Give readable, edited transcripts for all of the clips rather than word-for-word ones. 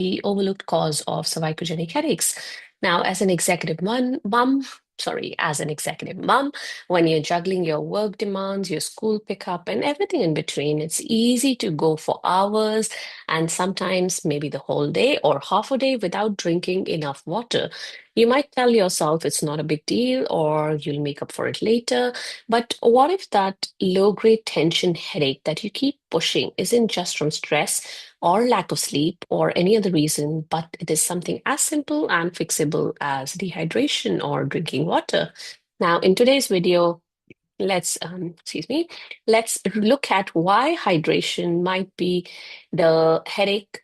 the overlooked cause of cervicogenic headaches. Now, as an executive mom, when you're juggling your work demands, your school pickup, and everything in between, it's easy to go for hours and sometimes maybe the whole day or half a day without drinking enough water. You might tell yourself it's not a big deal or you'll make up for it later. But what if that low-grade tension headache that you keep pushing isn't just from stress or lack of sleep or any other reason, but it is something as simple and fixable as dehydration or drinking water? Now, in today's video, let's look at why hydration might be the headache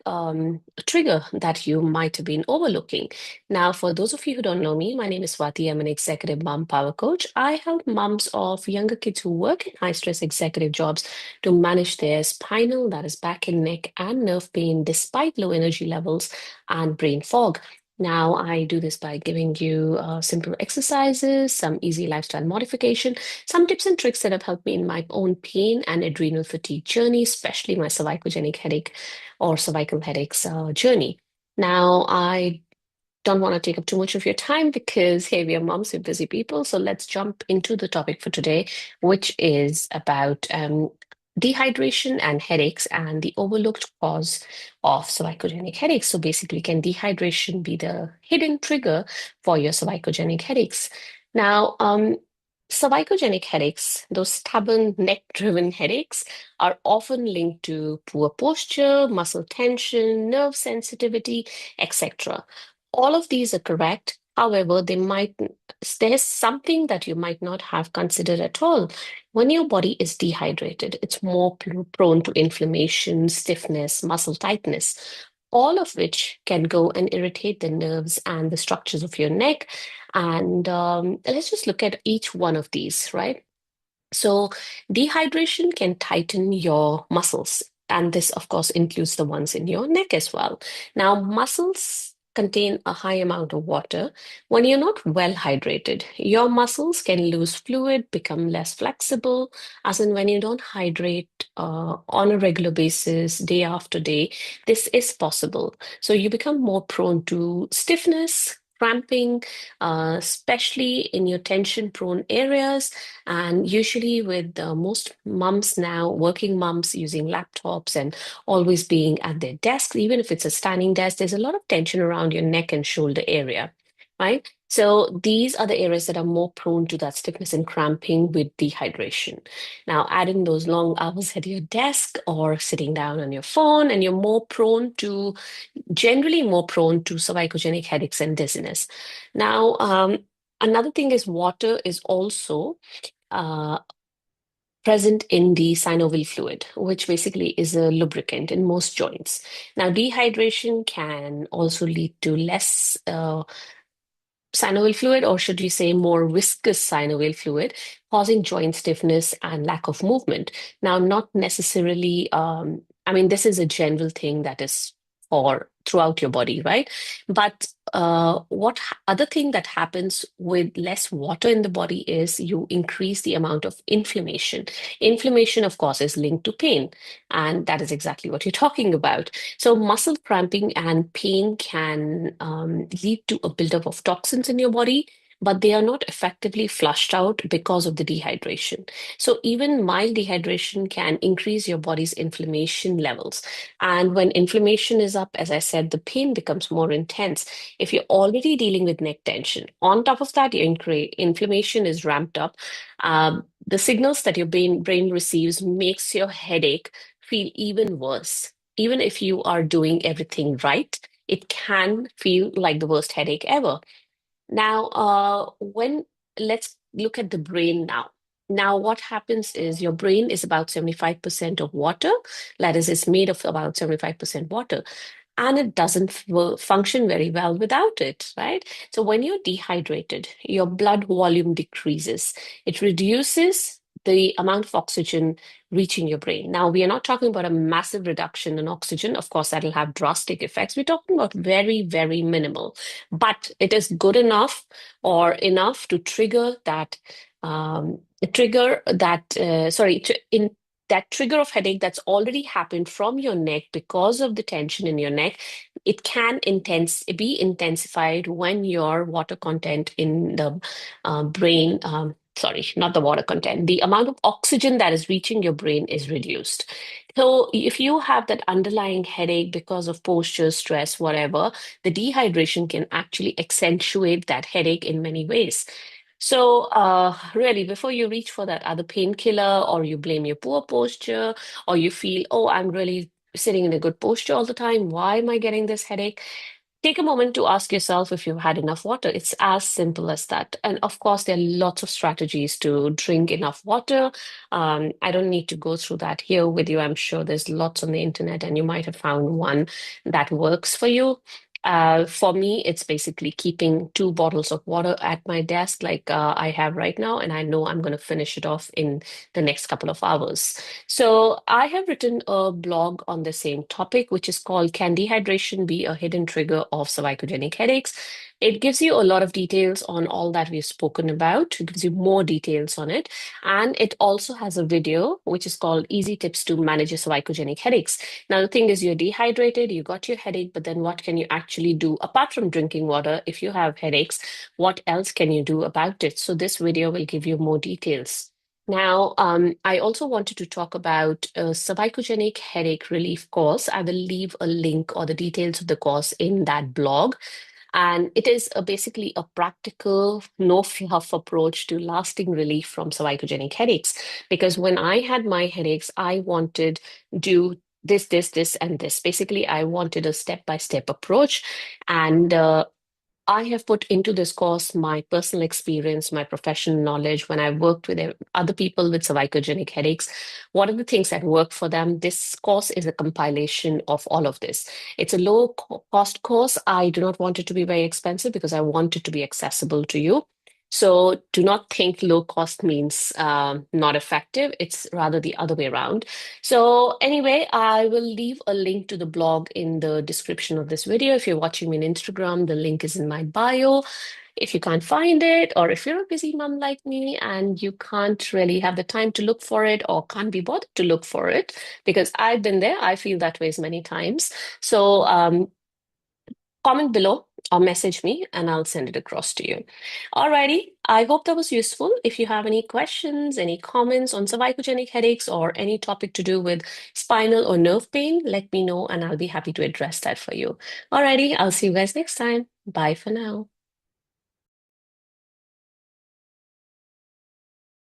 trigger that you might have been overlooking. Now, for those of you who don't know me, my name is Swati. I'm an executive mom power coach. I help moms of younger kids who work in high stress executive jobs to manage their spinal, that is back and neck, and nerve pain despite low energy levels and brain fog. Now, I do this by giving you simple exercises, some easy lifestyle modification, some tips and tricks that have helped me in my own pain and adrenal fatigue journey, especially my cervicogenic headache or cervical headaches journey. Now, I don't want to take up too much of your time because, hey, we are moms, we're busy people. So let's jump into the topic for today, which is about dehydration and headaches and the overlooked cause of cervicogenic headaches. So basically, can dehydration be the hidden trigger for your cervicogenic headaches? Now, cervicogenic headaches, those stubborn neck-driven headaches, are often linked to poor posture, muscle tension, nerve sensitivity, etc. All of these are correct. However, there's something that you might not have considered at all. When your body is dehydrated, it's more prone to inflammation, stiffness, muscle tightness, all of which can go and irritate the nerves and the structures of your neck. And let's just look at each one of these, right? So, dehydration can tighten your muscles. And this, of course, includes the ones in your neck as well. Now, muscles contain a high amount of water. When you're not well hydrated, your muscles can lose fluid, become less flexible, as in when you don't hydrate on a regular basis, day after day. This is possible. So, you become more prone to stiffness, cramping, especially in your tension prone areas, and usually, with most moms now, working moms using laptops and always being at their desk, even if it's a standing desk, there's a lot of tension around your neck and shoulder area, right? So these are the areas that are more prone to that stiffness and cramping with dehydration. Now, add in those long hours at your desk or sitting down on your phone, and you're generally more prone to cervicogenic headaches and dizziness. Now, another thing is water is also uh, present in the synovial fluid, which basically is a lubricant in most joints. Now, dehydration can also lead to less synovial fluid, or should we say more viscous synovial fluid, causing joint stiffness and lack of movement. Now, not necessarily, I mean, this is a general thing that is for throughout your body, right? But other thing that happens with less water in the body is you increase the amount of inflammation. Inflammation, of course, is linked to pain, and that is exactly what you're talking about. So, muscle cramping and pain can lead to a buildup of toxins in your body, but they are not effectively flushed out because of the dehydration. So, even mild dehydration can increase your body's inflammation levels. And when inflammation is up, as I said, the pain becomes more intense. If you're already dealing with neck tension, on top of that, your inflammation is ramped up. The signals that your brain receives makes your headache feel even worse. Even if you are doing everything right, it can feel like the worst headache ever. Now, when let's look at the brain now. Now, what happens is your brain is about 75% of water. That is, it's made of about 75% water, and it doesn't function very well without it, right? So when you're dehydrated, your blood volume decreases. It reduces the amount of oxygen reaching your brain. Now, we are not talking about a massive reduction in oxygen. Of course, that'll have drastic effects. We're talking about very, very minimal, but it is good enough or enough to trigger that, sorry, that trigger of headache that's already happened from your neck because of the tension in your neck, it can be intensified when your water content in the brain, sorry, not the water content, the amount of oxygen that is reaching your brain is reduced. So if you have that underlying headache because of posture, stress, whatever, the dehydration can actually accentuate that headache in many ways. So, really, before you reach for that other painkiller, or you blame your poor posture, or you feel, oh, I'm really sitting in a good posture all the time, why am I getting this headache? Take a moment to ask yourself if you've had enough water. It's as simple as that. And of course, there are lots of strategies to drink enough water. I don't need to go through that here with you. I'm sure there's lots on the internet, and you might have found one that works for you. For me, it's basically keeping 2 bottles of water at my desk, like I have right now, and I know I'm going to finish it off in the next couple of hours. So, I have written a blog on the same topic, which is called Can Dehydration Be a Hidden Trigger of Cervicogenic Headaches? It gives you a lot of details on all that we've spoken about. It gives you more details on it. And it also has a video, which is called Easy Tips to Manage Your Cervicogenic Headaches. Now, the thing is, you're dehydrated, you got your headache, but then what can you actually do apart from drinking water if you have headaches? What else can you do about it? So, this video will give you more details. Now, I also wanted to talk about a cervicogenic headache relief course. I will leave a link or the details of the course in that blog. And it is basically a practical, no fluff approach to lasting relief from cervicogenic headaches. Because when I had my headaches, I wanted do this, and this. Basically, I wanted a step-by-step approach. And I have put into this course my personal experience, my professional knowledge when I worked with other people with cervicogenic headaches. What are the things that work for them? This course is a compilation of all of this. It's a cost course. I do not want it to be very expensive because I want it to be accessible to you. So do not think low cost means not effective. It's rather the other way around. So anyway, I will leave a link to the blog in the description of this video. If you're watching me on Instagram, the link is in my bio. If you can't find it, or if you're a busy mom like me and you can't really have the time to look for it or can't be bothered to look for it, because I've been there, I feel that way many times. So comment below or message me and I'll send it across to you. Alrighty, I hope that was useful. If you have any questions, any comments on cervicogenic headaches or any topic to do with spinal or nerve pain, let me know and I'll be happy to address that for you. Alrighty, I'll see you guys next time. Bye for now.